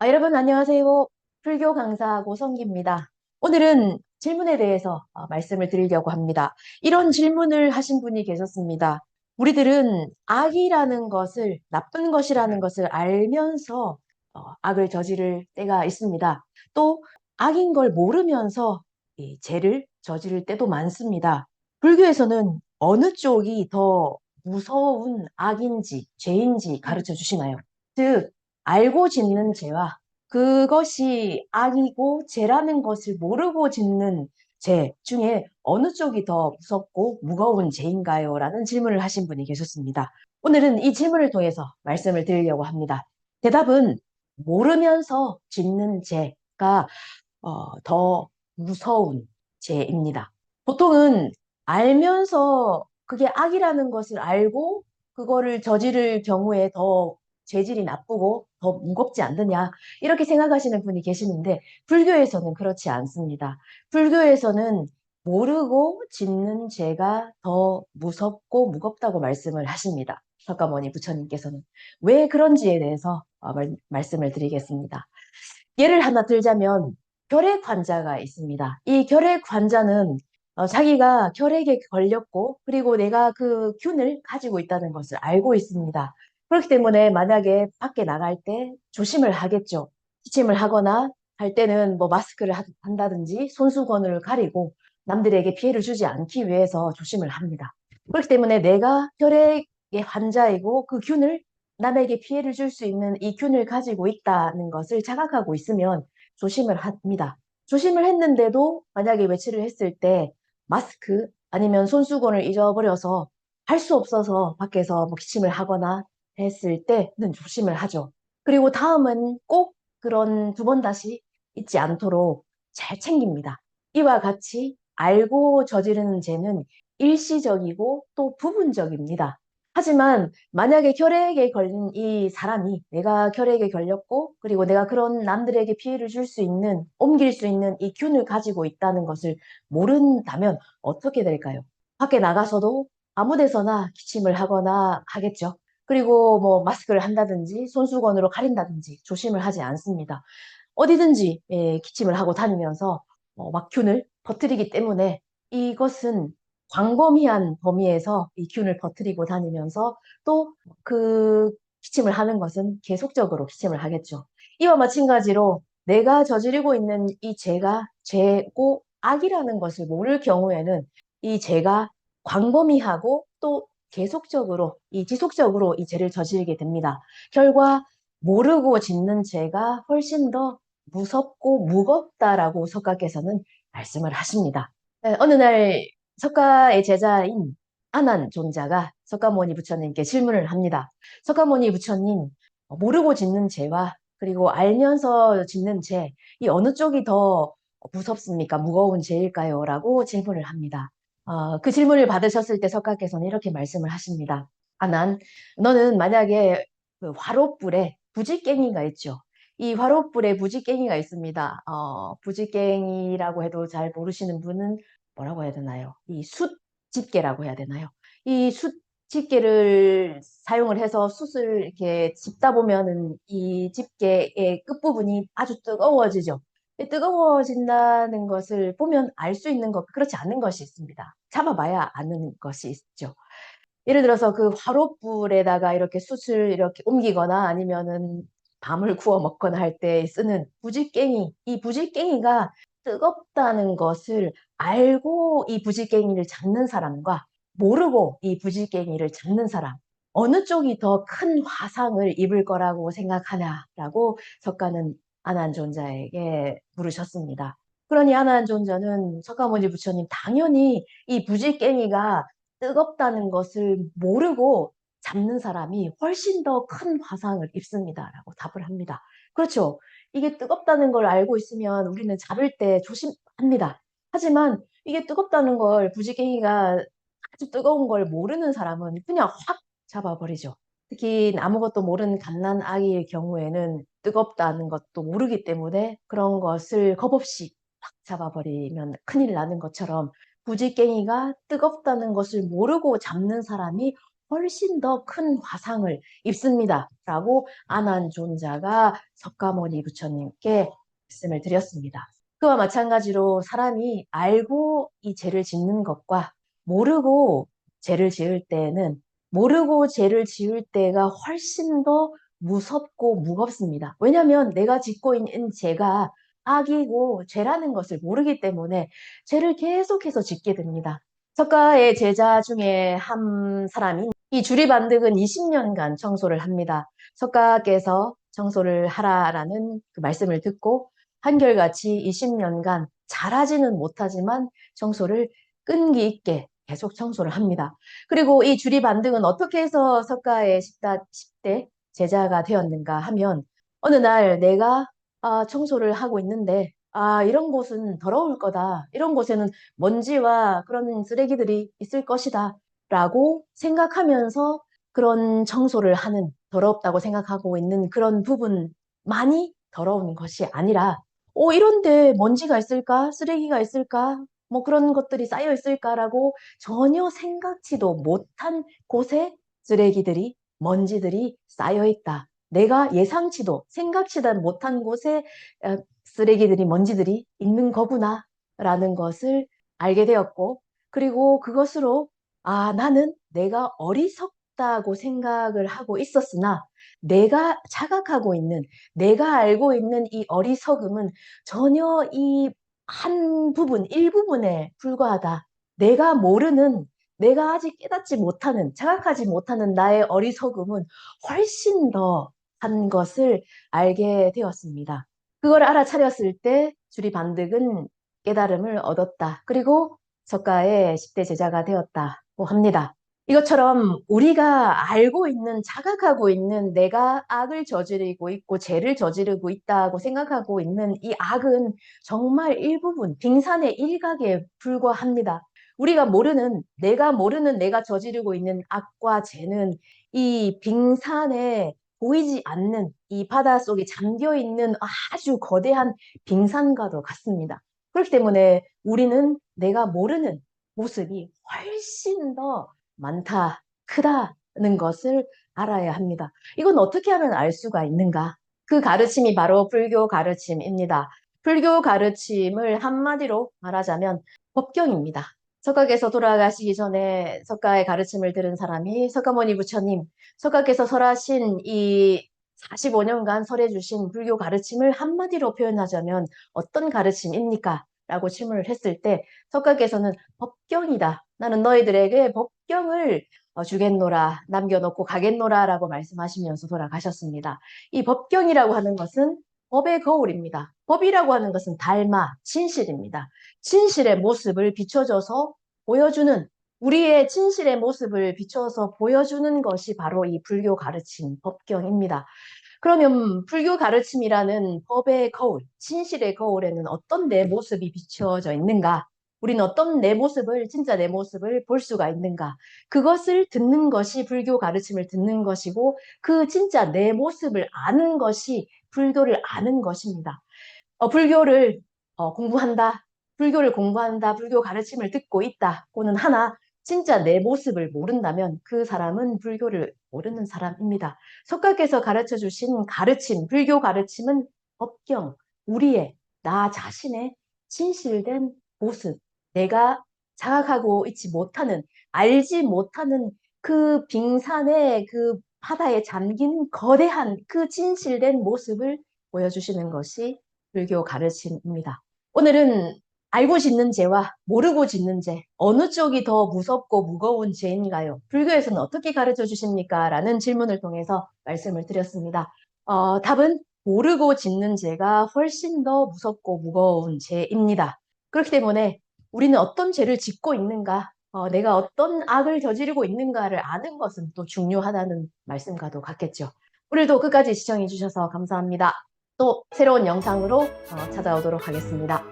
여러분 안녕하세요. 불교 강사 고성기입니다. 오늘은 질문에 대해서 말씀을 드리려고 합니다. 이런 질문을 하신 분이 계셨습니다. 우리들은 악이라는 것을, 나쁜 것이라는 것을 알면서 악을 저지를 때가 있습니다. 또 악인 걸 모르면서 이 죄를 저지를 때도 많습니다. 불교에서는 어느 쪽이 더 무서운 악인지 죄인지 가르쳐 주시나요? 즉, 알고 짓는 죄와 그것이 악이고 죄라는 것을 모르고 짓는 죄 중에 어느 쪽이 더 무섭고 무거운 죄인가요? 라는 질문을 하신 분이 계셨습니다. 오늘은 이 질문을 통해서 말씀을 드리려고 합니다. 대답은 모르면서 짓는 죄가 더 무서운 죄입니다. 보통은 알면서 그게 악이라는 것을 알고 그거를 저지를 경우에 더 죄질이 나쁘고 더 무겁지 않느냐 이렇게 생각하시는 분이 계시는데 불교에서는 그렇지 않습니다. 불교에서는 모르고 짓는 죄가 더 무섭고 무겁다고 말씀을 하십니다. 석가모니 부처님께서는 왜 그런지에 대해서 말씀을 드리겠습니다. 예를 하나 들자면 결핵 환자가 있습니다. 이 결핵 환자는 자기가 결핵에 걸렸고 그리고 내가 그 균을 가지고 있다는 것을 알고 있습니다. 그렇기 때문에 만약에 밖에 나갈 때 조심을 하겠죠. 기침을 하거나 할 때는 뭐 마스크를 한다든지 손수건을 가리고 남들에게 피해를 주지 않기 위해서 조심을 합니다. 그렇기 때문에 내가 결핵의 환자이고 그 균을 남에게 피해를 줄 수 있는 이 균을 가지고 있다는 것을 자각하고 있으면 조심을 합니다. 조심을 했는데도 만약에 외출을 했을 때 마스크 아니면 손수건을 잊어버려서 할 수 없어서 밖에서 뭐 기침을 하거나 했을 때는 조심을 하죠. 그리고 다음은 꼭 그런 두 번 다시 잊지 않도록 잘 챙깁니다. 이와 같이 알고 저지르는 죄는 일시적이고 또 부분적입니다. 하지만 만약에 결핵에 걸린 이 사람이 내가 결핵에 걸렸고 그리고 내가 그런 남들에게 피해를 줄 수 있는 옮길 수 있는 이 균을 가지고 있다는 것을 모른다면 어떻게 될까요? 밖에 나가서도 아무 데서나 기침을 하거나 하겠죠. 그리고 뭐 마스크를 한다든지 손수건으로 가린다든지 조심을 하지 않습니다. 어디든지 기침을 하고 다니면서 막 균을 퍼뜨리기 때문에 이것은 광범위한 범위에서 이 균을 퍼뜨리고 다니면서 또 그 기침을 하는 것은 계속적으로 기침을 하겠죠. 이와 마찬가지로 내가 저지르고 있는 이 죄가 죄고 악이라는 것을 모를 경우에는 이 죄가 광범위하고 또 계속적으로 지속적으로 이 죄를 저지르게 됩니다. 결과 모르고 짓는 죄가 훨씬 더 무섭고 무겁다라고 석가께서는 말씀을 하십니다. 어느 날 석가의 제자인 아난존자가 석가모니 부처님께 질문을 합니다. 석가모니 부처님, 모르고 짓는 죄와 그리고 알면서 짓는 죄, 이 어느 쪽이 더 무섭습니까? 무거운 죄일까요? 라고 질문을 합니다. 그 질문을 받으셨을 때 석가께서는 이렇게 말씀을 하십니다. 아난, 너는 만약에 그 화롯불에 부지깽이가 있죠. 이 화롯불에 부지깽이가 있습니다. 부지깽이라고 해도 잘 모르시는 분은 뭐라고 해야 되나요? 이 숯집게라고 해야 되나요? 이 숯집게를 사용을 해서 숯을 이렇게 집다 보면은 이 집게의 끝부분이 아주 뜨거워지죠. 이 뜨거워진다는 것을 보면 알 수 있는 것, 그렇지 않은 것이 있습니다. 잡아봐야 아는 것이 있죠. 예를 들어서 그 화롯불에다가 이렇게 숯을 이렇게 옮기거나 아니면은 밤을 구워 먹거나 할 때 쓰는 부지깽이, 이 부지깽이가 뜨겁다는 것을 알고 이 부지깽이를 잡는 사람과 모르고 이 부지깽이를 잡는 사람, 어느 쪽이 더 큰 화상을 입을 거라고 생각하냐라고 석가는 아난존자에게 물으셨습니다. 그러니 아난존자는 석가모니 부처님 당연히 이 부지깽이가 뜨겁다는 것을 모르고 잡는 사람이 훨씬 더 큰 화상을 입습니다라고 답을 합니다. 그렇죠. 이게 뜨겁다는 걸 알고 있으면 우리는 잡을 때 조심합니다. 하지만 이게 뜨겁다는 걸 부지깽이가 아주 뜨거운 걸 모르는 사람은 그냥 확 잡아버리죠. 특히 아무것도 모르는 갓난 아기의 경우에는 뜨겁다는 것도 모르기 때문에 그런 것을 겁없이 확 잡아버리면 큰일 나는 것처럼 부지깽이가 뜨겁다는 것을 모르고 잡는 사람이 훨씬 더 큰 화상을 입습니다. 라고 아난존자가 석가모니 부처님께 말씀을 드렸습니다. 그와 마찬가지로 사람이 알고 이 죄를 짓는 것과 모르고 죄를 지을 때는 모르고 죄를 지을 때가 훨씬 더 무섭고 무겁습니다. 왜냐하면 내가 짓고 있는 죄가 악이고 죄라는 것을 모르기 때문에 죄를 계속해서 짓게 됩니다. 석가의 제자 중에 한 사람이 이 주리반득은 20년간 청소를 합니다. 석가께서 청소를 하라라는 그 말씀을 듣고 한결같이 20년간 잘하지는 못하지만 청소를 끈기 있게 계속 청소를 합니다. 그리고 이 주리반득은 어떻게 해서 석가의 10대 제자가 되었는가 하면 어느 날 내가 청소를 하고 있는데 이런 곳은 더러울 거다. 이런 곳에는 먼지와 그런 쓰레기들이 있을 것이다. 라고 생각하면서 그런 청소를 하는 더럽다고 생각하고 있는 그런 부분만이 더러운 것이 아니라 이런데 먼지가 있을까? 쓰레기가 있을까? 뭐 그런 것들이 쌓여 있을까라고 전혀 생각지도 못한 곳에 쓰레기들이, 먼지들이 쌓여 있다. 내가 예상치도 생각지도 못한 곳에 쓰레기들이, 먼지들이 있는 거구나 라는 것을 알게 되었고, 그리고 그것으로 나는 내가 어리석다고 생각을 하고 있었으나 내가 자각하고 있는, 내가 알고 있는 이 어리석음은 전혀 이 한 부분, 일부분에 불과하다. 내가 모르는, 내가 아직 깨닫지 못하는, 자각하지 못하는 나의 어리석음은 훨씬 더 한 것을 알게 되었습니다. 그걸 알아차렸을 때 주리반득은 깨달음을 얻었다. 그리고 석가의 10대 제자가 되었다고 합니다. 이것처럼 우리가 알고 있는, 자각하고 있는 내가 악을 저지르고 있고 죄를 저지르고 있다고 생각하고 있는 이 악은 정말 일부분, 빙산의 일각에 불과합니다. 우리가 모르는, 내가 모르는 내가 저지르고 있는 악과 죄는 이 빙산에 보이지 않는 이 바다 속에 잠겨 있는 아주 거대한 빙산과도 같습니다. 그렇기 때문에 우리는 내가 모르는 모습이 훨씬 더 많다, 크다는 것을 알아야 합니다. 이건 어떻게 하면 알 수가 있는가? 그 가르침이 바로 불교 가르침입니다. 불교 가르침을 한마디로 말하자면 법경입니다. 석가께서 돌아가시기 전에 석가의 가르침을 들은 사람이 석가모니 부처님, 석가께서 설하신 이 45년간 설해주신 불교 가르침을 한마디로 표현하자면 어떤 가르침입니까? 라고 질문을 했을 때 석가께서는 법경이다. 나는 너희들에게 법경을 주겠노라, 남겨놓고 가겠노라 라고 말씀하시면서 돌아가셨습니다. 이 법경이라고 하는 것은 법의 거울입니다. 법이라고 하는 것은 달마, 진실입니다. 진실의 모습을 비춰줘서 보여주는, 우리의 진실의 모습을 비춰서 보여주는 것이 바로 이 불교 가르침, 법경입니다. 그러면 불교 가르침이라는 법의 거울, 진실의 거울에는 어떤 내 모습이 비춰져 있는가? 우리는 어떤 내 모습을, 진짜 내 모습을 볼 수가 있는가? 그것을 듣는 것이 불교 가르침을 듣는 것이고, 그 진짜 내 모습을 아는 것이 불교를 아는 것입니다. 불교를 공부한다, 불교를 공부한다, 불교 가르침을 듣고 있다고는 하나, 진짜 내 모습을 모른다면 그 사람은 불교를 모르는 사람입니다. 석가께서 가르쳐 주신 가르침, 불교 가르침은 법경, 우리의, 나 자신의 진실된 모습, 내가 자각하고 있지 못하는, 알지 못하는 그 빙산의 그 바다에 잠긴 거대한 그 진실된 모습을 보여주시는 것이 불교 가르침입니다. 오늘은 알고 짓는 죄와 모르고 짓는 죄, 어느 쪽이 더 무섭고 무거운 죄인가요? 불교에서는 어떻게 가르쳐 주십니까? 라는 질문을 통해서 말씀을 드렸습니다. 답은 모르고 짓는 죄가 훨씬 더 무섭고 무거운 죄입니다. 그렇기 때문에 우리는 어떤 죄를 짓고 있는가, 내가 어떤 악을 저지르고 있는가를 아는 것은 또 중요하다는 말씀과도 같겠죠. 오늘도 끝까지 시청해 주셔서 감사합니다. 또 새로운 영상으로 찾아오도록 하겠습니다.